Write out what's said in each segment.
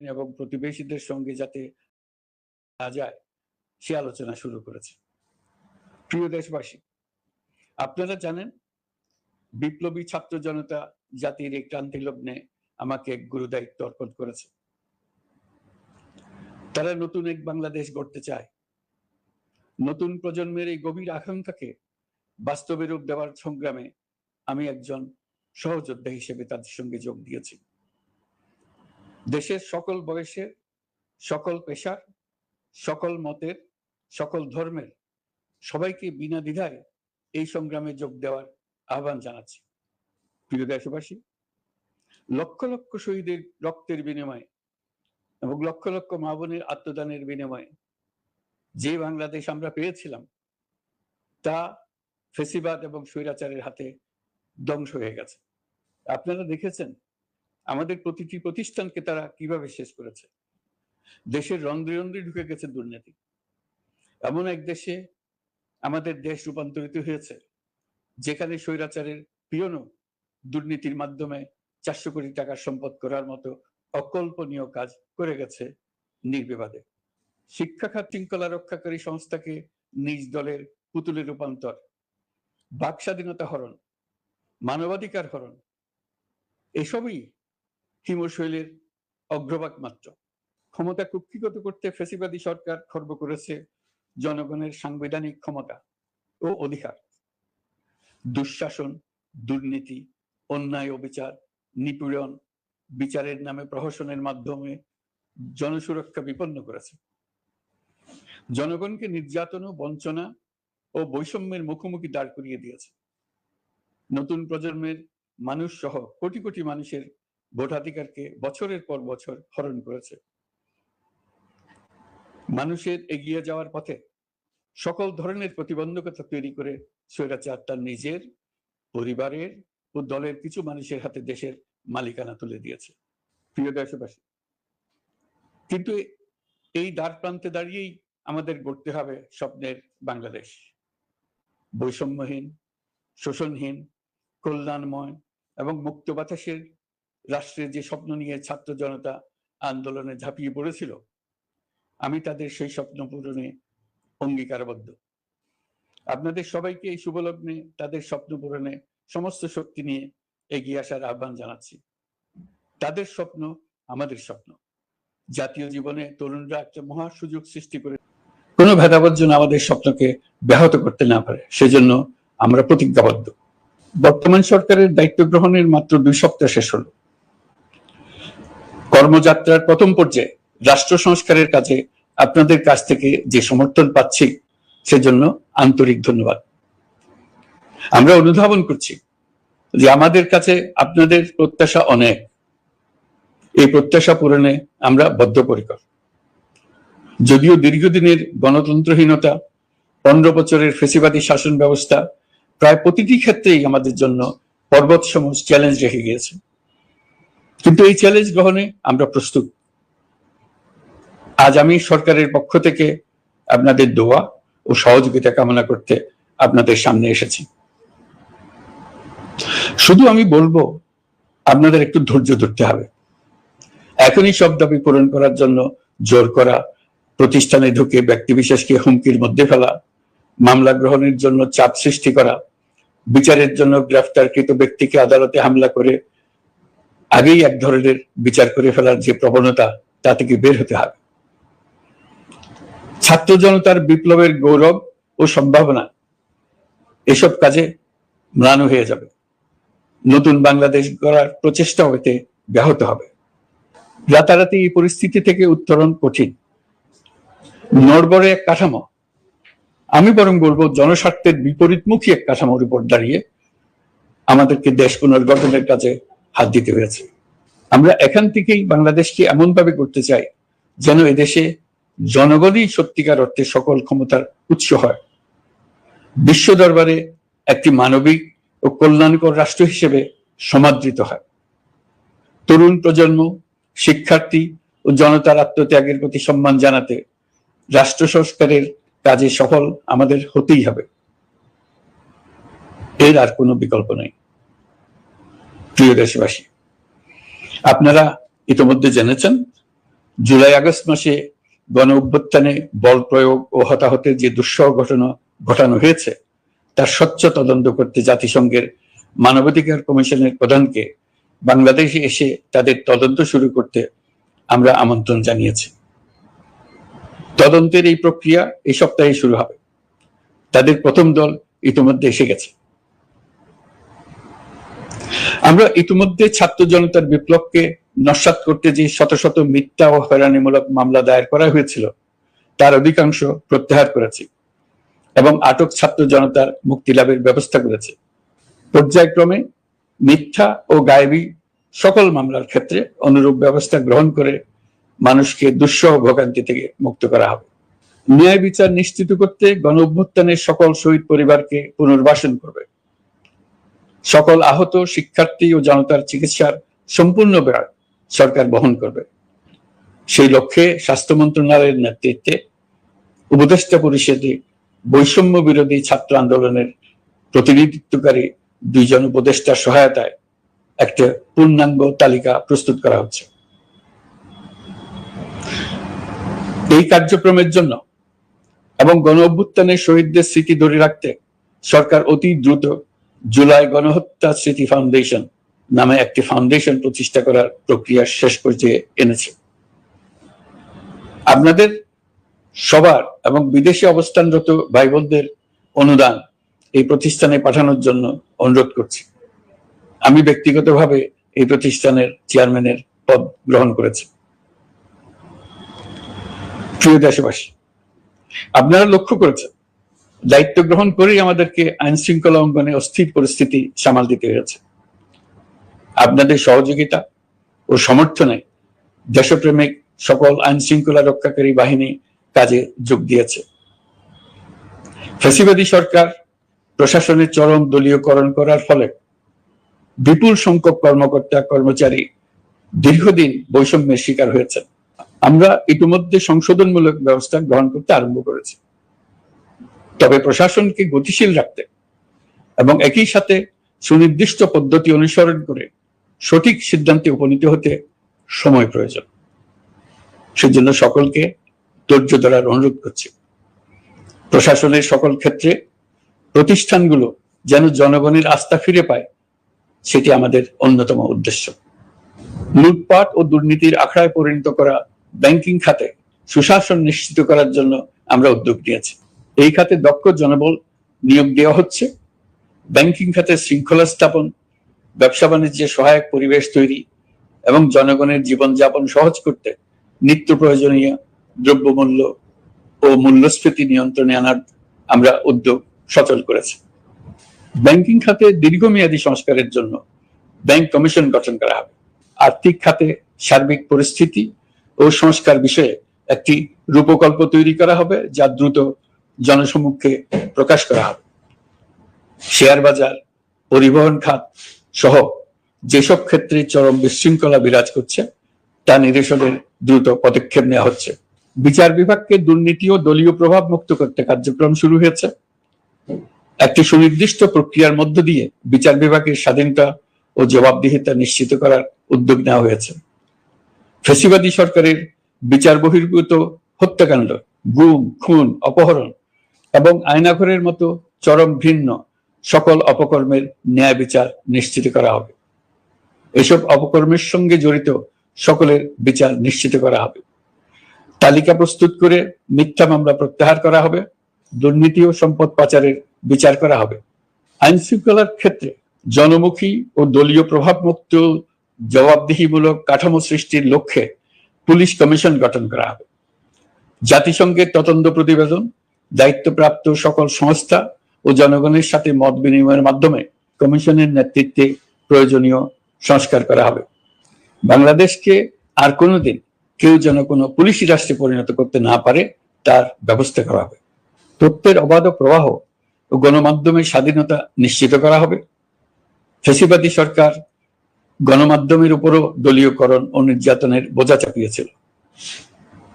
এবং প্রতিবেশীদের সঙ্গে যাতে যায় সে আলোচনা শুরু করেছে। প্রিয় দেশবাসী, আপনারা জানেন বিপ্লবী ছাত্র জনতা জাতির এই ক্রান্তি লগ্নে আমাকে এক গুরু দায়িত্ব অর্পণ করেছে। তারা নতুন এক বাংলাদেশ গড়তে চায়। নতুন প্রজন্মের এই গভীর আকাঙ্ক্ষাকে বাস্তবে রূপ দেওয়ার সংগ্রামে আমি একজন সহযোদ্ধা হিসেবে তাদের সঙ্গে যোগ দিয়েছি। দেশের সকল বয়সের, সকল পেশার, সকল মতের, সকল ধর্মের সবাইকে বিনা দ্বিধায় এই সংগ্রামে যোগ দেওয়ার আহ্বান জানাচ্ছি। প্রিয় দেশবাসী, লক্ষ লক্ষ শহীদের রক্তের বিনিময়ে এবং লক্ষ লক্ষ মা বোনের আত্মদানের বিনিময়ে যে বাংলাদেশ আমরা পেয়েছিলাম তা ফেসিবাদ এবং স্বৈরাচারের হাতে ধ্বংস হয়ে গেছে। আপনারা দেখেছেন আমাদের প্রতিটি প্রতিষ্ঠানকে তারা কিভাবে শেষ করেছে। দেশের রন্ধ্রে রন্ধ্রে ঢুকে গেছে দুর্নীতি। এমন এক দেশে আমাদের দেশ রূপান্তরিত হয়েছে যেখানে স্বৈরাচারের পিয়নও দুর্নীতির মাধ্যমে 400 কোটি টাকার সম্পদ করার মতো অকল্পনীয় কাজ করে গেছে নির্বিবাদে। শিক্ষা খাত শৃঙ্খলা রক্ষাকারী সংস্থাকে নিজ দলের পুতুলে রূপান্তর, বাক স্বাধীনতা হরণ, মানবাধিকার হরণ, এসবই হিমশৈলের অগ্রভাগ মাত্র। ক্ষমতা কুক্ষিগত করতে ফ্যাসিবাদী সরকার খর্ব করেছে জনগণের সাংবিধানিক ক্ষমতা ও অধিকার। দুঃশাসন, দুর্নীতি, অন্যায়, অবিচার, নিপীড়ন, বিচারের নামে প্রহসনের মাধ্যমে জনসুরক্ষা বিপন্ন করেছে। জনগণকে নির্যাতন, বঞ্চনা ও বৈষম্যের মুখোমুখি দাঁড় করিয়ে দিয়েছে। নতুন প্রজন্মের মানুষ সহ কোটি কোটি মানুষের ভোটাধিকারকে বছরের পর বছর হরণ করেছে। মানুষের এগিয়ে যাওয়ার পথে সকল ধরনের প্রতিবন্ধকতা তৈরি করে স্বৈরাচার তার নিজের, পরিবারের ও দলের কিছু মানুষের হাতে দেশের মালিকানা তুলে দিয়েছে। প্রিয় দেশবাসী, কিন্তু এই দ্বার প্রান্তে দাঁড়িয়েই আমাদের গড়তে হবে স্বপ্নের বাংলাদেশ। বৈষম্যহীন, শোষণহীন, কল্যাণময় এবং মুক্ত বাতাসের রাষ্ট্রের যে স্বপ্ন নিয়ে ছাত্র জনতা আন্দোলনে ঝাঁপিয়ে পড়েছিল, আমি তাদের সেই স্বপ্ন পূরণে অঙ্গীকারবদ্ধ। আপনাদের সবাইকে এই শুভলগ্নে তাদের স্বপ্ন পূরণে সমস্ত শক্তি নিয়ে এগিয়ে আসার আহ্বান জানাচ্ছি। তাদের স্বপ্ন আমাদের স্বপ্ন। জাতীয় জীবনে তরুণরা একটা মহা সুযোগ সৃষ্টি করে কোনো ভেদাভেদ যেন আমাদের স্বপ্নকে ব্যাহত করতে না পারে, সেজন্য আমরা প্রতিজ্ঞাবদ্ধ। বর্তমান সরকারের দায়িত্ব গ্রহণের মাত্র 2 সপ্তাহ শেষ হলো। কর্মযাত্রার প্রথম পর্যায়ে রাষ্ট্র সংস্কারের কাজে আপনাদের কাছ থেকে যে সমর্থন পাচ্ছি সেজন্য আন্তরিক ধন্যবাদ। আমরা অনুধাবন করছি যে আমাদের কাছে আপনাদের প্রত্যাশা অনেক। এই প্রত্যাশা পূরণে আমরা বদ্ধপরিকর। যদিও দীর্ঘদিনের গণতন্ত্রহীনতা, 15 বছরের ফ্যাসিবাদী শাসন ব্যবস্থা প্রায় প্রতিটি ক্ষেত্রেই আমাদের জন্য পর্বতসম চ্যালেঞ্জ রেখে গিয়েছে, কিন্তু এই চ্যালেঞ্জ গ্রহণে আমরা প্রস্তুত। আজ আমি সরকারের পক্ষ থেকে আপনাদের দোয়া ও সহযোগিতা কামনা করতে আপনাদের সামনে এসেছি। শুধু আমি বলবো, আপনাদের একটু ধৈর্য ধরতে হবে। এখনই সব দাবি পূরণ করার জন্য জোর করা, প্রতিষ্ঠানে ঢুকে ব্যক্তিবিশেষকে হুমকির মধ্যে ফেলা, মামলা গ্রহণের জন্য চাপ সৃষ্টি করা, বিচারের জন্য গ্রেফতারকৃত ব্যক্তিকে আদালতে হামলা করে আগেই এক ধরনের বিচার করে ফেলার যে প্রবণতা, তা থেকে বের হতে হবে। ছাত্র জনতার বিপ্লবের গৌরব ও সম্ভাবনা এসব কাজে ম্লান হয়ে যাবে। নতুন বাংলাদেশ গড়ার প্রচেষ্টা হতে ব্যাহত হবে। রাতারাতি এই পরিস্থিতি থেকে উত্তরণ কঠিন। নড়বড়ে এক কাঠামো, আমি বরং বলবো জনস্বার্থের বিপরীতমুখী এক কাঠামোর উপর দাঁড়িয়ে আমাদেরকে দেশ পুনর্গঠনের কাজে হাত দিতে হয়েছে। আমরা এখান থেকেই বাংলাদেশকে এমন ভাবে করতে চাই যেন এদেশে জনগণই সত্যিকার অর্থে সকল ক্ষমতার উৎস হয়, বিশ্ব দরবারে একটি মানবিক ও কল্যাণকর রাষ্ট্র হিসেবে সমাদৃত হয়। তরুণ প্রজন্ম, শিক্ষার্থী ও জনতার আত্মত্যাগের প্রতি সম্মান জানাতে রাষ্ট্র সংস্কারের কাজে সফল আমাদের হতেই হবে। এর আর কোনো বিকল্প নেই। প্রিয় দেশবাসী, আপনারা ইতিমধ্যে জেনেছেন জুলাই আগস্ট মাসে গণ অভ্যুত্থানে বল প্রয়োগ ও হতাহতের যে দুঃসহ ঘটনা ঘটানো হয়েছে তার স্বচ্ছ তদন্ত করতে জাতিসংঘের মানবাধিকার কমিশনের প্রধানকে বাংলাদেশে এসে তাদের তদন্ত শুরু করতে আমরা আমন্ত্রণ জানিয়েছি। তদন্তের এই প্রক্রিয়া এই সপ্তাহে শুরু হবে। তাদের প্রথম দল ইতিমধ্যে এসে গেছে। আমরা ইতিমধ্যে ছাত্র জনতার বিপ্লবকে নস্যাৎ করতে যে শত শত মিথ্যা ও হয়রানিমূলক মামলা দায়ের করা হয়েছিল তার অধিকাংশ প্রত্যাহার করেছি এবং আটক ছাত্র জনতার মুক্তি লাভের ব্যবস্থা করেছে। পর্যায়ক্রমে মিথ্যা ও গায়েবী সকল মামলার ক্ষেত্রে অনুরূপ ব্যবস্থা গ্রহণ করে মানুষকে দুঃসহ ভোগান্তি থেকে মুক্ত করা হবে। ন্যায় বিচার নিশ্চিত করতে গণ অভ্যুত্থানের সকল শহীদ পরিবারকে পুনর্বাসন করবে। সকল আহত শিক্ষার্থী ও জনতার চিকিৎসার সম্পূর্ণ ব্যয় সরকার বহন করবে। সেই লক্ষ্যে স্বাস্থ্য মন্ত্রণালয়ের নেতৃত্বে উপদেষ্টা পরিষদে বৈষম্য বিরোধী ছাত্র আন্দোলনের প্রতিনিধিত্বকারী 2 জন উপদেষ্টার সহায়তায় একটা পূর্ণাঙ্গ তালিকা প্রস্তুত করা হচ্ছে। এই কার্যক্রমের জন্য এবং গণ অভ্যুত্থানের শহীদদের স্মৃতি ধরে রাখতে সরকার অতি দ্রুত জুলাই গণহত্যা স্মৃতি ফাউন্ডেশন নামে একটি ফাউন্ডেশন প্রতিষ্ঠা করার প্রক্রিয়া শেষ পর্যায়ে এনেছে। আপনাদের সবার এবং বিদেশে অবস্থানরত ভাই বোনদের অনুদান এই প্রতিষ্ঠানে পাঠানোর জন্য অনুরোধ করছি। আমি ব্যক্তিগতভাবে এই প্রতিষ্ঠানের চেয়ারম্যানের পদ গ্রহণ করেছি। প্রিয় দেশবাসী, আপনারা লক্ষ্য করেছেন দায়িত্ব গ্রহণ করেই আমাদেরকে আইন শৃঙ্খলা অঙ্গনে অস্থির পরিস্থিতি সামাল দিতে হয়েছে। আপনাদের সহযোগিতা ও সমর্থনে দেশপ্রেমিক সকল আইন শৃঙ্খলা রক্ষাকারী বাহিনী কাজে যোগ দিয়েছে। ফ্যাসিবাদী সরকার প্রশাসনের চরম দলীয়করণ করার ফলে বিপুল সংখ্যক কর্মকর্তা কর্মচারী দীর্ঘদিন বৈষম্যের শিকার হয়েছে। আমরা ইতিমধ্যে সংশোধনমূলক ব্যবস্থা গ্রহণ করতে আরম্ভ করেছি। তবে প্রশাসনকে গতিশীল রাখতে এবং একই সাথে সুনির্দিষ্ট পদ্ধতি অনুসরণ করে সঠিক সিদ্ধান্তে উপনীত হতে সময় প্রয়োজন। সেজন্য সকলকে ধৈর্য ধরার অনুরোধ করছি। প্রশাসনের সকল ক্ষেত্রে প্রতিষ্ঠানগুলো যেন জনগণের আস্থা ফিরে পায়, সেটি আমাদের অন্যতম উদ্দেশ্য। লুটপাট ও দুর্নীতির আখড়ায় পরিণত করা ব্যাংকিং খাতে সুশাসন নিশ্চিত করার জন্য আমরা উদ্যোগ নিয়েছি। এই খাতে দক্ষ জনবল নিয়োগ দেওয়া হচ্ছে। ব্যাংকিং খাতে শৃঙ্খলা স্থাপন, ব্যবসা বাণিজ্যে সহায়ক পরিবেশ তৈরি এবং জনগণের জীবনযাপন সহজ করতে নিত্য প্রয়োজনীয় দ্রব্যমূল্য ও মূল্যস্ফীতি নিয়ন্ত্রণে আনার আমরা উদ্যোগ সচল করেছি। ব্যাংকিং খাতে দীর্ঘমেয়াদী সংস্কারের জন্য ব্যাংক কমিশন গঠন করা হবে। আর্থিক খাতে সার্বিক পরিস্থিতি ও সংস্কার বিষয়ে একটি রূপকল্প তৈরি করা হবে, যা দ্রুত জনসমক্ষে প্রকাশ করা হবে। শেয়ার বাজার, পরিবহন খাত সহ যেসব ক্ষেত্রে চরম বিশৃঙ্খলা বিরাজ করছে তা নিরসনের দ্রুত পদক্ষেপ নেওয়া হচ্ছে। বিচার বিভাগকে দুর্নীতি ও দলীয় প্রভাব মুক্ত করতে কার্যক্রম শুরু হয়েছে। একটি সুনির্দিষ্ট প্রক্রিয়ার মধ্য দিয়ে বিচার বিভাগের স্বাধীনতা ও জবাবদিহিতা নিশ্চিত করার উদ্যোগ নেওয়া হয়েছে। ফ্যাসিবাদী সরকারের বিচার বহির্ভূত হত্যাকাণ্ড, গুম, খুন, অপহরণ এবং আয়নাঘরের মতো চরম ঘৃণ্য সকল অপকর্মের ন্যায় বিচার নিশ্চিত করা হবে। এসব অপকর্মের সঙ্গে জড়িত সকলের বিচার নিশ্চিত করা হবে। তালিকা প্রস্তুত করে মিথ্যা মামলা প্রত্যাহার করা হবে। দুর্নীতি ও সম্পদ পাচারের বিচার করা হবে। আইন শৃঙ্খলার ক্ষেত্রে জনমুখী ও দলীয় প্রভাবমুক্ত জবাবদিহিমূলক কাঠামো সৃষ্টির লক্ষ্যে পুলিশ কমিশন গঠন করা হবে। জাতিসংঘের তদন্ত প্রতিবেদন, দায়িত্বপ্রাপ্ত সকল সংস্থা ও জনগণের সাথে মত বিনিময়ের মাধ্যমে কমিশনের নেতৃত্বে প্রয়োজনীয় সংস্কার করা হবে। বাংলাদেশকে আর কোনোদিন কেউ যেন কোনো পুলিশি রাষ্ট্রে পরিণত করতে না পারে তার ব্যবস্থা করা হবে। তথ্যের অবাধ প্রবাহ ও গণমাধ্যমের স্বাধীনতা নিশ্চিত করা হবে। ফ্যাসিবাদী সরকার গণমাধ্যমের উপরও দলীয়করণ ও নির্যাতনের বোঝা চাপিয়েছিল।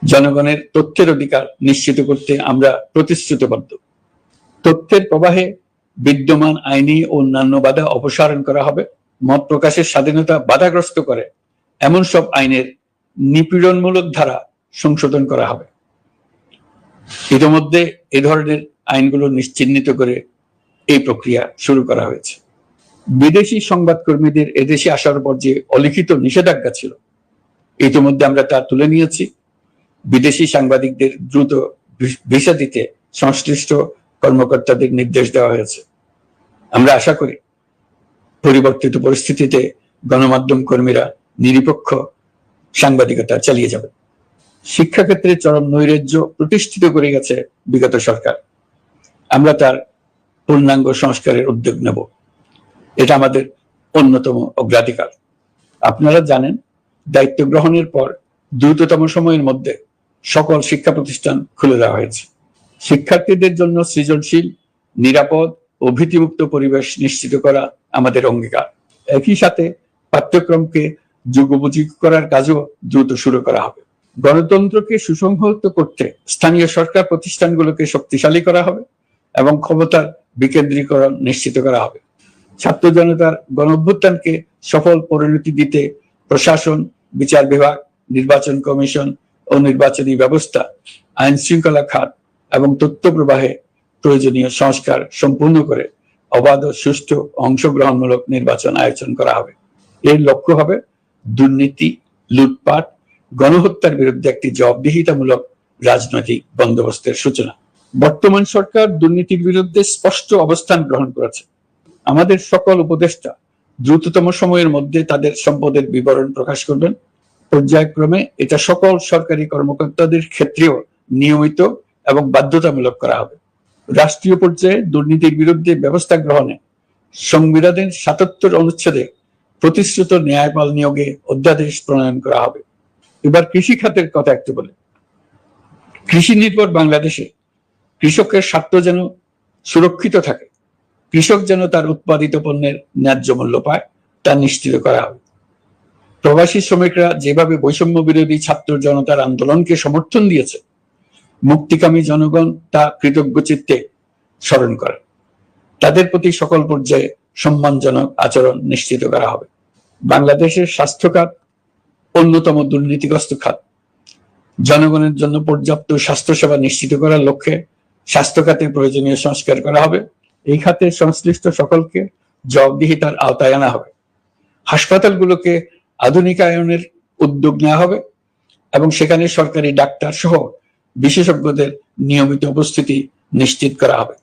জনগণের তথ্যের অধিকার নিশ্চিত করতে আমরা প্রতিশ্রুতিবদ্ধ। তথ্যের প্রবাহে বিদ্যমান আইনি ও অন্যান্য বাধা অপসারণ করা হবে। মত প্রকাশের স্বাধীনতা বাধাগ্রস্ত করে এমন সব আইনের নিপীড়নমূলক ধারা সংশোধন করা হবে। ইতিমধ্যে এ ধরনের আইনগুলো নিশ্চিহ্নিত করে এই প্রক্রিয়া শুরু করা হয়েছে। বিদেশি সংবাদকর্মীদের এদেশে আসার পর যে অলিখিত নিষেধাজ্ঞা ছিল, ইতিমধ্যে আমরা তা তুলে নিয়েছি। বিদেশি সাংবাদিকদের দ্রুত ভিসা দিতে সংশ্লিষ্ট কর্মকর্তাদের নির্দেশ দেওয়া হয়েছে। আমরা আশা করি পরিবর্তিত পরিস্থিতিতে গণমাধ্যম কর্মীরা নিরপেক্ষ সাংবাদিকতা চালিয়ে যাবে। শিক্ষাক্ষেত্রে চরম নৈরাজ্য প্রতিষ্ঠিত করে গেছে বিগত সরকার। আমরা তার পূর্ণাঙ্গ সংস্কারের উদ্যোগ নেব, এটা আমাদের অন্যতম অগ্রাধিকার। আপনারা জানেন, দায়িত্ব গ্রহণের পর দ্রুততম সময়ের মধ্যে সকল শিক্ষা প্রতিষ্ঠান খুলে দেওয়া হয়েছে। শিক্ষার্থীদের জন্য সৃজনশীল, নিরাপদ ও ভীতিমুক্ত পরিবেশ নিশ্চিত করা আমাদের অঙ্গীকার। একই সাথে পাঠ্যক্রমকে যুগোপযোগী করার কাজও দ্রুত শুরু করা হবে। গণতন্ত্রকে সুসংহত করতে স্থানীয় সরকার প্রতিষ্ঠানগুলোকে শক্তিশালী করা হবে এবং ক্ষমতার বিকেন্দ্রীকরণ নিশ্চিত করা হবে। ছাত্র জনতার গণঅভ্যুত্থানকে সফল পরিণতি দিতে প্রশাসন, বিচার বিভাগ, নির্বাচন কমিশন ও নির্বাচনী ব্যবস্থা, আইন শৃঙ্খলা খাত এবং তথ্য প্রবাহে প্রয়োজনীয় সংস্কার সম্পূর্ণ করে অবাধ ও সুষ্ঠু অংশগ্রহণমূলক নির্বাচন আয়োজন করা হবে। এর লক্ষ্য হবে দুর্নীতি, লুটপাট, গণহত্যার বিরুদ্ধে একটি জবাবদিহিতামূলক রাজনৈতিক বন্দোবস্তের সূচনা। বর্তমান সরকার দুর্নীতির বিরুদ্ধে স্পষ্ট অবস্থান গ্রহণ করেছে। আমাদের সকল উপদেষ্টা দ্রুততম সময়ের মধ্যে তাদের সম্পদের বিবরণ প্রকাশ করবেন। পর্যায়ক্রমে এটা সকল সরকারি কর্মকর্তাদের ক্ষেত্রেও নিয়মিত এবং বাধ্যতামূলক করা হবে। রাষ্ট্রীয় পর্যায়ে দুর্নীতির বিরুদ্ধে ব্যবস্থা গ্রহণে সংবিধানের ৭৭ অনুচ্ছেদে প্রতিশ্রুত ন্যায়পাল নিয়োগে অধ্যাদেশ প্রণয়ন করা হবে। এবার কৃষি খাতের কথা একটু বলে। কৃষি নির্ভর বাংলাদেশে কৃষকের স্বার্থ যেন সুরক্ষিত থাকে, কৃষক যেন তার উৎপাদিত পণ্যের ন্যায্য মূল্য পায়, তা নিশ্চিত করা হবে। প্রবাসী শ্রমিকরা যেভাবে বৈষম্য বিরোধী ছাত্র জনতার আন্দোলনকে সমর্থন দিয়েছে, মুক্তিকামী জনগণ তা কৃতজ্ঞ চিত্তে স্মরণ করে। তাদের প্রতি সকল পর্যায়ে সম্মানজনক আচরণ নিশ্চিত করা হবে। বাংলাদেশের স্বাস্থ্য খাত অন্যতম দুর্নীতিগ্রস্ত খাত। জনগণের জন্য পর্যাপ্ত স্বাস্থ্যসেবা নিশ্চিত করার লক্ষ্যে স্বাস্থ্য খাতে প্রয়োজনীয় সংস্কার করা হবে। এই খাতে সংশ্লিষ্ট সকলকে জবাবদিহিতার আওতায় আনা হবে। হাসপাতালগুলোকে আধুনিকায়নের উদ্যোগ নেওয়া হবে এবং সেখানে সরকারি ডাক্তার সহ বিশেষজ্ঞদের নিয়মিত উপস্থিতি নিশ্চিত করা হবে।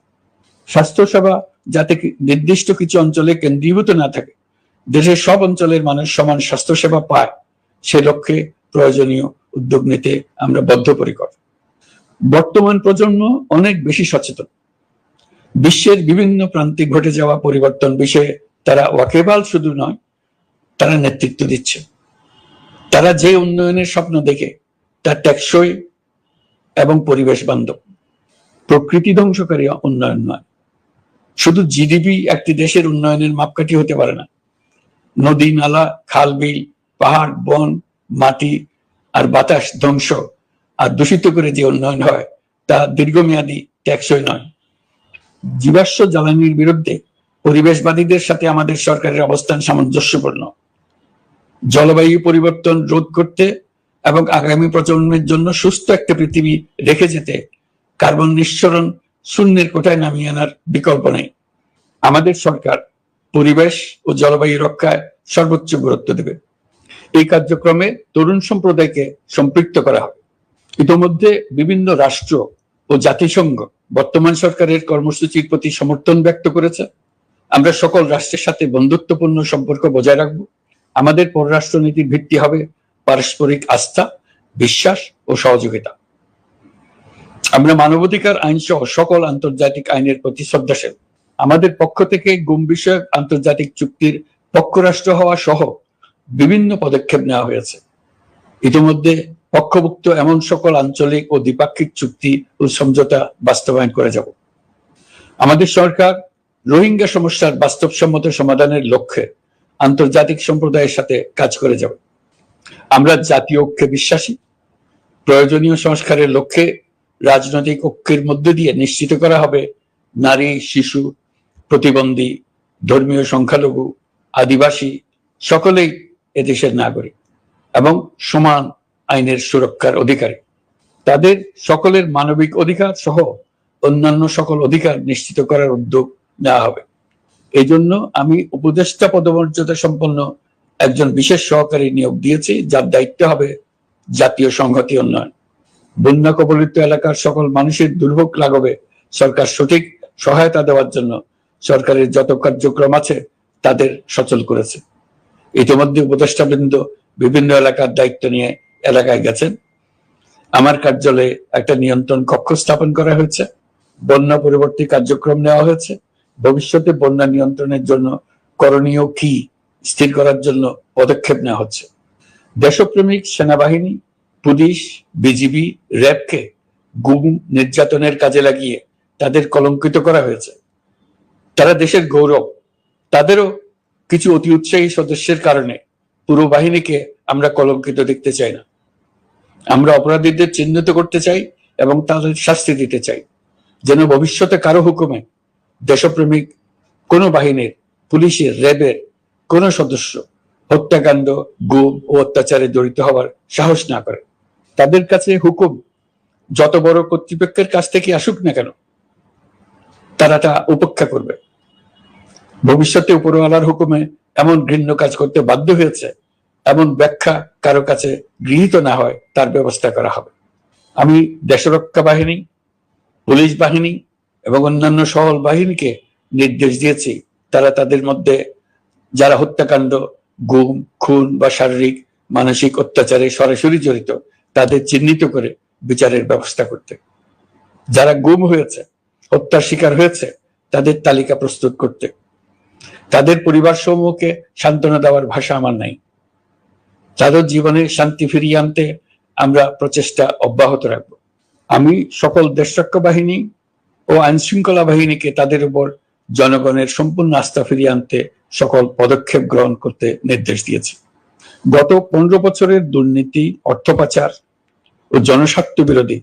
স্বাস্থ্যসেবা যাতে নির্দিষ্ট কিছু অঞ্চলে কেন্দ্রীভূত না থাকে, দেশের সব অঞ্চলের মানুষ সমান স্বাস্থ্যসেবা পায়, সে লক্ষ্যে প্রয়োজনীয় উদ্যোগ নিতে আমরা বদ্ধপরিকর। বর্তমান প্রজন্ম অনেক বেশি সচেতন। বিশ্বের বিভিন্ন প্রান্তে ঘটে যাওয়া পরিবর্তন বিষয়ে তারা ওয়াকিবহাল শুধু নয়, তারা নেতৃত্ব দিচ্ছে। তারা যে উন্নয়নের স্বপ্ন দেখে তা টেকসই এবং পরিবেশ বান্ধব, প্রকৃতি ধ্বংসকারী উন্নয়ন নয়। শুধু জিডিপি একটি দেশের উন্নয়নের মাপকাঠি হতে পারে না। নদী, নালা, খাল, বিল, পাহাড়, বন, মাটি আর বাতাস ধ্বংস আর দূষিত করে যে উন্নয়ন হয়, তা দীর্ঘমেয়াদী টেকসই নয়। জীবাশ্ম জ্বালানির বিরুদ্ধে পরিবেশবাদীদের সাথে আমাদের সরকারের অবস্থান সামঞ্জস্যপূর্ণ। জলবায়ু পরিবর্তন রোধ করতে এবং আগামী প্রজন্মের জন্য সুস্থ একটা পৃথিবী রেখে যেতে কার্বন নিঃসরণ শূন্যের কোঠায় নামিয়ে আনার বিকল্প নেই। আমাদের সরকার পরিবেশ ও জলবায়ু রক্ষায় সর্বোচ্চ গুরুত্ব দেবে। এই কার্যক্রমে তরুণ সম্প্রদায়কে সম্পৃক্ত করা হবে। ইতোমধ্যে বিভিন্ন রাষ্ট্র ও জাতিসংঘ বর্তমান সরকারের কর্মসূচির প্রতি সমর্থন ব্যক্ত করেছে। আমরা সকল রাষ্ট্রের সাথে বন্ধুত্বপূর্ণ সম্পর্ক বজায় রাখব। আমাদের পররাষ্ট্রনীতির ভিত্তি হবে পারস্পরিক আস্থা, বিশ্বাস ও সহযোগিতা। আমরা মানবাধিকার আইন সহ সকল আন্তর্জাতিক আইনের প্রতি শ্রদ্ধাশীল। আমাদের পক্ষ থেকে গুম বিষয়ক আন্তর্জাতিক চুক্তির পক্ষরাষ্ট্র হওয়া সহ বিভিন্ন পদক্ষেপ নেওয়া হয়েছে। ইতিমধ্যে পক্ষভুক্ত এমন সকল আঞ্চলিক ও দ্বিপাক্ষিক চুক্তি ও সমঝোতা বাস্তবায়ন করে যাব। আমাদের সরকার রোহিঙ্গা সমস্যার বাস্তবসম্মত সমাধানের লক্ষ্যে আন্তর্জাতিক সম্প্রদায়ের সাথে কাজ করে যাব। আমরা জাতীয় ঐক্যে বিশ্বাসী। প্রয়োজনীয় সংস্কারের লক্ষ্যে রাজনৈতিক ঐক্যের মধ্য দিয়ে নিশ্চিত করা হবে নারী, শিশু, প্রতিবন্ধী, ধর্মীয় সংখ্যালঘু, আদিবাসী সকলেই এদেশের নাগরিক এবং সমান আইনের সুরক্ষার অধিকারী। তাদের সকলের মানবিক অধিকার সহ অন্যান্য সকল অধিকার নিশ্চিত করার উদ্যোগ নেওয়া হবে। এই জন্য আমি উপদেষ্টা পদমর্যাদা সম্পন্ন একজন বিশেষ সহকারী নিয়োগ দিয়েছি, যার দায়িত্ব হবে জাতীয় সংহতি উন্নয়ন। বন্যা কবলিত এলাকার সকল মানুষের দুর্ভোগ লাঘবে সরকার সঠিক সহায়তা দেওয়ার জন্য সরকারের যত কার্যক্রম আছে তাদের সচল করেছে। ইতিমধ্যে উপদেষ্টাবৃন্দ বিভিন্ন এলাকার দায়িত্ব নিয়ে এলাকায় গেছেন। আমার কার্যালয়ে একটা নিয়ন্ত্রণ কক্ষ স্থাপন করা হয়েছে, বন্যা পরবর্তী কার্যক্রম নেওয়া হয়েছে, ভবিষ্যতে বন্যা নিয়ন্ত্রণের জন্য করণীয় কি স্থির করার জন্য পদক্ষেপ নেওয়া হচ্ছে। দেশপ্রেমিক সেনাবাহিনী, পুলিশ, বিজিবি, র্যাবকে গুম নির্যাতনের কাজে লাগিয়ে তাদের কলঙ্কিত করা হয়েছে। তারা দেশের গৌরব। তাদেরও কিছু অতি উৎসাহী সদস্যের কারণে পুরো বাহিনীকে আমরা কলঙ্কিত দেখতে চাই না। আমরা অপরাধীদের চিহ্নিত করতে চাই এবং তাদের শাস্তি দিতে চাই, যেন ভবিষ্যতে কারো হুকুমে দেশপ্রেমিক কোনো বাহিনীর, পুলিশের, র্যাবের কোনো সদস্য হত্যাকাণ্ড, গুম ও অত্যাচারে জড়িত হওয়ার সাহস না করে। তাদের কাছে হুকুম যত বড় কর্তৃপক্ষের কাছ থেকে আসুক না কেন, তারা তা উপেক্ষা করবে। ভবিষ্যতে উপরওয়ালার হুকুমে এমন ঘৃণ্য কাজ করতে বাধ্য হয়েছে, এমন ব্যাখ্যা কারো কাছে গৃহীত না হয়, তার ব্যবস্থা করা হবে। আমি দেশরক্ষা বাহিনী, পুলিশ বাহিনী এবং অন্যান্য সহল বাহিনীকে নির্দেশ দিয়েছি, তারা তাদের মধ্যে যারা হত্যাকাণ্ড, গুম, খুন বা শারীরিক মানসিক অত্যাচারে সরাসরি জড়িত তাদের চিহ্নিত করে বিচারের ব্যবস্থা করতে, যারা গুম হয়েছে, হত্যার শিকার হয়েছে তাদের তালিকা প্রস্তুত করতে। তাদের পরিবার সমূহকে সান্ত্বনা দেওয়ার ভাষা আমার নাই। তাদের জীবনে শান্তি ফিরিয়ে আনতে আমরা প্রচেষ্টা অব্যাহত রাখব। আমি সকল দেশরক্ষা বাহিনী ও আইন শৃঙ্খলা বাহিনীকে তাদের উপর জনগণের সম্পূর্ণ আস্থা ফিরিয়ে আনতে সকল পদক্ষেপ গ্রহণ করতে নির্দেশ দিয়েছি। গত 15 বছরের দুর্নীতি, অর্থ পাচার ও জনস্বার্থ বিরোধী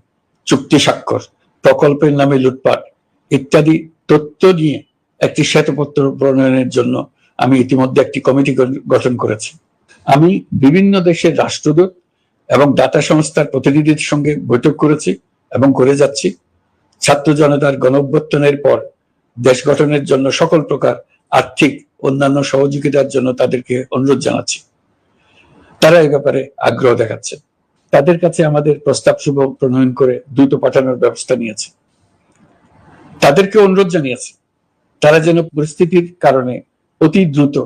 চুক্তি স্বাক্ষর, প্রকল্পের নামে লুটপাট ইত্যাদি তথ্য নিয়ে একটি শ্বেতপত্র প্রণয়নের জন্য আমি ইতিমধ্যে একটি কমিটি গঠন করেছি। আমি বিভিন্ন দেশের রাষ্ট্রদূত এবং দাতা সংস্থার প্রতিনিধিদের সঙ্গে বৈঠক করেছি এবং করে যাচ্ছি। ছাত্র জনতার গণঅভ্যুত্থানের পর দেশ গঠনের জন্য সকল প্রকার আর্থিক অন্যান্য সহযোগিতার জন্য তাদেরকে অনুরোধ জানাচ্ছি। তারা এই ব্যাপারে আগ্রহ দেখাচ্ছে। তাদের কাছে আমাদের প্রস্তাব শুভ প্রণয়ন করে দ্রুত পাঠানোর ব্যবস্থা নিয়েছে। তাদেরকে অনুরোধ জানিয়েছে তারা যেন পরিস্থিতির কারণে অতি দ্রুত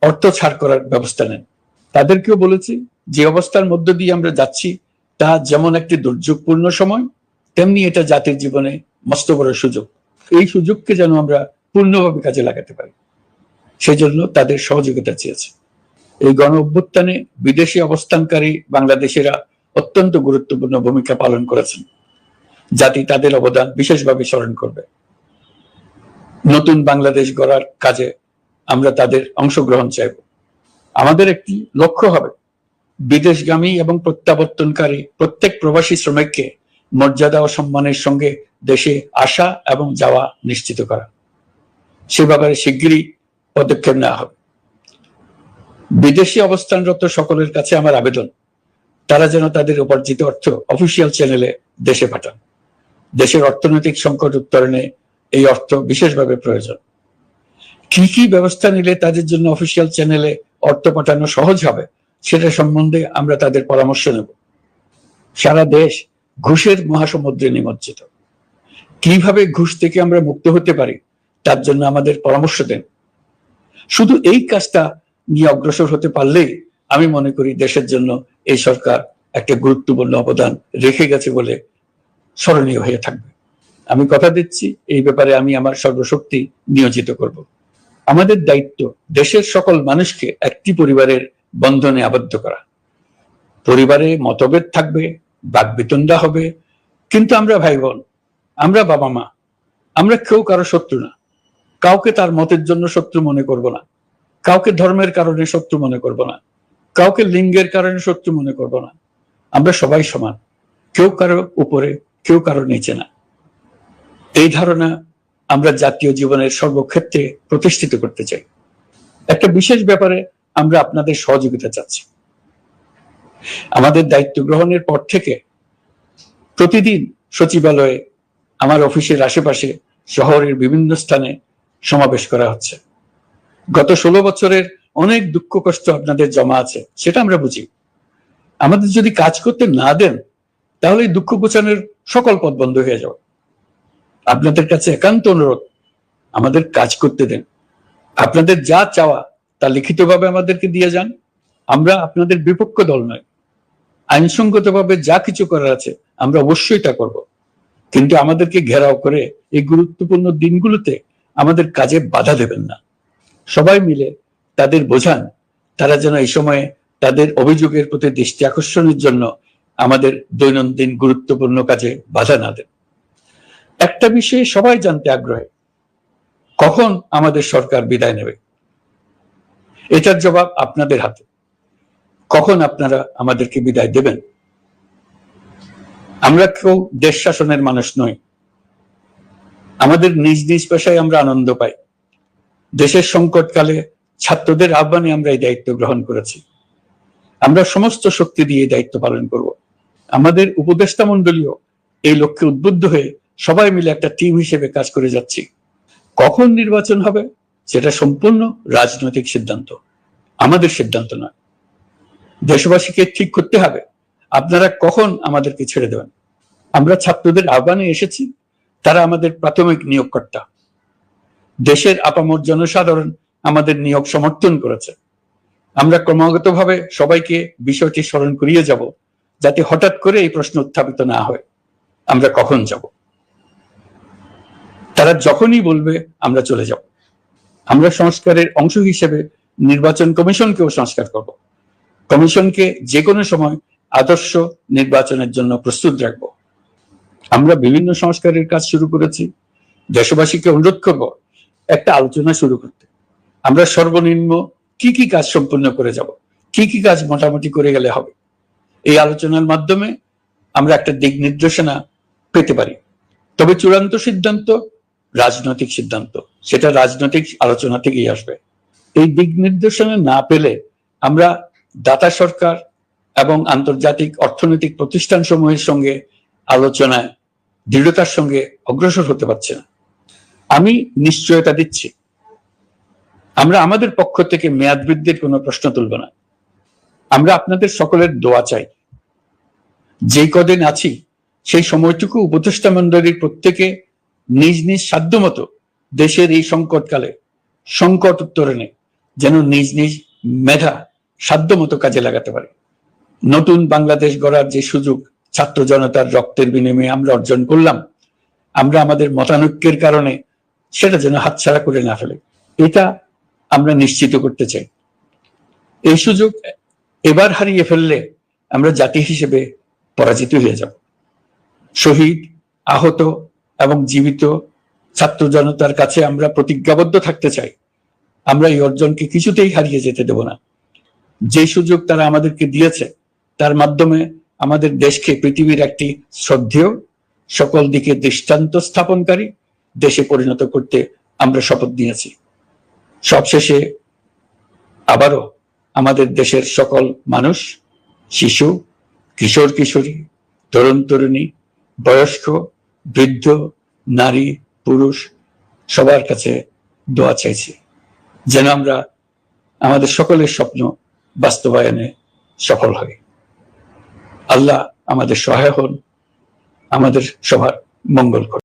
অর্থ ছাড় করার ব্যবস্থা নেন। তাদেরকেও বলেছি যে অবস্থার মধ্য দিয়ে আমরা যাচ্ছি তা যেমন একটি দুর্যোগপূর্ণ সময়, তেমনি এটা জাতির জীবনে মস্ত বড় সুযোগ। এই সুযোগকে যেন আমরা পূর্ণভাবে কাজে লাগাতে পারি, সেই জন্য তাদের সহযোগিতা চেয়েছে। এই গণ অভ্যুত্থানে বিদেশি অবস্থানকারী বাংলাদেশিরা অত্যন্ত গুরুত্বপূর্ণ ভূমিকা পালন করেছেন। জাতি তাদের অবদান বিশেষভাবে স্মরণ করবে। নতুন বাংলাদেশ গড়ার কাজে আমরা তাদের অংশগ্রহণ চাইব। আমাদের একটি লক্ষ্য হবে বিদেশগামী এবং প্রত্যাবর্তনকারী প্রত্যেক প্রবাসী শ্রমিককে মর্যাদা ও সম্মানের সঙ্গে দেশে আসা এবং যাওয়া নিশ্চিত করা। সে ব্যাপারে শিগগিরই পদক্ষেপ নেওয়া হবে। বিদেশি অবস্থানরত সকলের কাছে আমার আবেদন, তারা যেন তাদের উপার্জিত অর্থ অফিসিয়াল চ্যানেলে দেশে পাঠান। দেশের অর্থনৈতিক সংকট উত্তরণে এই অর্থ বিশেষভাবে প্রয়োজন। কি কি ব্যবস্থা নিলে তাদের জন্য অফিসিয়াল চ্যানেলে অর্থ পাঠানো সহজ হবে সেটা সম্বন্ধে আমরা তাদের পরামর্শ নেব। সারা দেশ ঘুষের মহাসমুদ্রে নিমজ্জিত। কিভাবে ঘুষ থেকে আমরা মুক্ত হতে পারি তার জন্য আমাদের পরামর্শ দেন। শুধু এই কাজটা নিয়ে অগ্রসর হতে পারলেই আমি মনে করি দেশের জন্য এই সরকার একটা গুরুত্বপূর্ণ অবদান রেখে গেছে বলে স্মরণীয় হয়ে থাকবে। আমি কথা দিচ্ছি এই ব্যাপারে আমি আমার সর্বশক্তি নিয়োজিত করব। আমাদের দায়িত্ব দেশের সকল মানুষকে একটি পরিবারের বন্ধনে আবদ্ধ করা। পরিবারে মতভেদ থাকবে, বাকবিতণ্ডা হবে, কিন্তু আমরা ভাই বোন, আমরা বাবা মা, আমরা কেউ কারো শত্রু না। কাউকে তার মতের জন্য শত্রু মনে করব না, কাউকে ধর্মের কারণে শত্রু মনে করব না, কাউকে লিঙ্গের কারণে শত্রু মনে করব না। আমরা সবাই সমান, কেউ কারো উপরে, কেউ কারো নিচে না। এই ধারণা আমরা জাতীয় জীবনের সর্বক্ষেত্রে প্রতিষ্ঠিত করতে চাই। একটা বিশেষ ব্যাপারে আমরা আপনাদের সহযোগিতা চাচ্ছি। আমাদের দায়িত্ব গ্রহণের পর থেকে প্রতিদিন সচিবালয়ে, আমার অফিসের আশেপাশে, শহরের বিভিন্ন স্থানে সমাবেশ করা হচ্ছে। গত 16 বছরের অনেক দুঃখ কষ্ট আপনাদের জমা আছে, সেটা আমরা বুঝি। আমাদের যদি কাজ করতে না দেন, তাহলে দুঃখ ঘোচানোর সকল পথ বন্ধ হয়ে যাবে। আপনাদের কাছে একান্ত অনুরোধ, আমাদের কাজ করতে দেন। আপনাদের যা চাওয়া তা লিখিতভাবে আমাদেরকে দিয়ে যান। আমরা আপনাদের বিপক্ষ দল নয়। আইনসঙ্গতভাবে যা কিছু করার আছে আমরা অবশ্যই তা করব, কিন্তু আমাদেরকে ঘেরাও করে এই গুরুত্বপূর্ণ দিনগুলোতে আমাদের কাজে বাধা দেবেন না। সবাই মিলে তাদের বোঝান, তারা যেন এই সময়ে তাদের অভিযোগের প্রতি দৃষ্টি আকর্ষণের জন্য আমাদের দৈনন্দিন গুরুত্বপূর্ণ কাজে বাধা না দেন। একটা বিষয়ে সবাই জানতে আগ্রহী, কখন আমাদের সরকার বিদায় নেবে? এটার জবাব আপনাদের হাতে। কখন আপনারা আমাদেরকে বিদায় দেবেন? আমরা কেউ দেশ শাসনের মানুষ নই। আমাদের নিজ নিজ পেশায় আমরা আনন্দ পাই। দেশের সংকটকালে ছাত্রদের আহ্বানে আমরা এই দায়িত্ব গ্রহণ করেছি। আমরা সমস্ত শক্তি দিয়ে দায়িত্ব পালন করব। আমাদের উপদেষ্টা মণ্ডলীও এই লক্ষ্যে উদ্বুদ্ধ হয়ে সবাই মিলে একটা টিম হিসেবে কাজ করে যাচ্ছি। কখন নির্বাচন হবে সেটা সম্পূর্ণ রাজনৈতিক সিদ্ধান্ত, আমাদের সিদ্ধান্ত নয়। দেশবাসীকে ঠিক করতে হবে আপনারা কখন আমাদেরকে ছেড়ে দেবেন। আমরা ছাত্রদের আহ্বানে এসেছি, তারা আমাদের প্রাথমিক নিয়োগকর্তা। দেশের আপামর জনসাধারণ আমাদের নিয়োগ সমর্থন করেছে। আমরা ক্রমাগতভাবে সবাইকে বিষয়টি স্মরণ করিয়ে যাব, যাতে হঠাৎ করে এই প্রশ্ন উত্থাপিত না হয়, আমরা কখন যাব। তারা যখনই বলবে আমরা চলে যাব। আমরা সংস্কারের অংশ হিসেবে নির্বাচন কমিশনকেও সংস্কার করব। কমিশনকে যে কোনো সময় আদর্শ নির্বাচনের জন্য প্রস্তুত রাখব। আমরা বিভিন্ন সংস্কারের কাজ শুরু করেছি। দেশবাসীকে অনুরোধ করব একটা আলোচনা শুরু করতে। আমরা সর্বনিম্ন কি কি কাজ সম্পূর্ণ করে যাব, কি কি কাজ মোটামুটি করে গেলে হবে। এই আলোচনার মাধ্যমে আমরা একটা দিক নির্দেশনা পেতে পারি। তবে চূড়ান্ত সিদ্ধান্ত রাজনৈতিক সিদ্ধান্ত, সেটা রাজনৈতিক আলোচনা থেকেই আসবে। এই দিক নির্দেশনা না পেলে আমরা দাতা সরকার এবং আন্তর্জাতিক অর্থনৈতিক প্রতিষ্ঠান সমূহের সঙ্গে আলোচনায় দৃঢ়তার সঙ্গে অগ্রসর হতে পারছি না। আমি নিশ্চয়তা দিচ্ছি, আমরা আমাদের পক্ষ থেকে মেয়াদ বৃদ্ধির কোনো প্রশ্ন তুলব না। আমরা আপনাদের সকলের দোয়া চাই। যেই কদিন আছি সেই সময়টুকু উপদেষ্টা মণ্ডলীর প্রত্যেকে নিজ নিজ সাধ্যমতো দেশের এই সংকটকালে সংকট উত্তরণে যেন নিজ নিজ মেধা সাধ্যমতো কাজে লাগাতে পারে। নতুন বাংলাদেশ গড়ার যে সুযোগ ছাত্র জনতার রক্তের বিনিময়ে আমরা অর্জন করলাম, আমরা আমাদের মতানৈক্যের কারণে সেটা যেন হাতছাড়া করে না ফেলে, এটা আমরা নিশ্চিত করতে চাই। এই সুযোগ এবার হারিয়ে ফেললে আমরা জাতি হিসেবে পরাজিত হয়ে যাব। শহীদ, আহত এবং জীবিত ছাত্র জনতার কাছে আমরা প্রতিজ্ঞাবদ্ধ থাকতে চাই। আমরা এই অর্জনকে কিছুতেই হারিয়ে যেতে দেব না। যে সুযোগ তারা আমাদেরকে দিয়েছে তার মাধ্যমে আমাদের দেশকে পৃথিবীর একটি শ্রদ্ধেয়, সকল দিকে দৃষ্টান্ত স্থাপনকারী দেশে পরিণত করতে আমরা শপথ নিয়েছি। সবশেষে আবারও আমাদের দেশের সকল মানুষ, শিশু, কিশোর কিশোরী, তরুণ তরুণী, বয়স্ক, বৃদ্ধ, নারী, পুরুষ সবার কাছে দোয়া চাইছি যেন আমরা আমাদের সকলের স্বপ্ন বাস্তবায়নে সফল হই। আল্লাহ আমাদের সহায় হন, আমাদের সবার মঙ্গল করুন।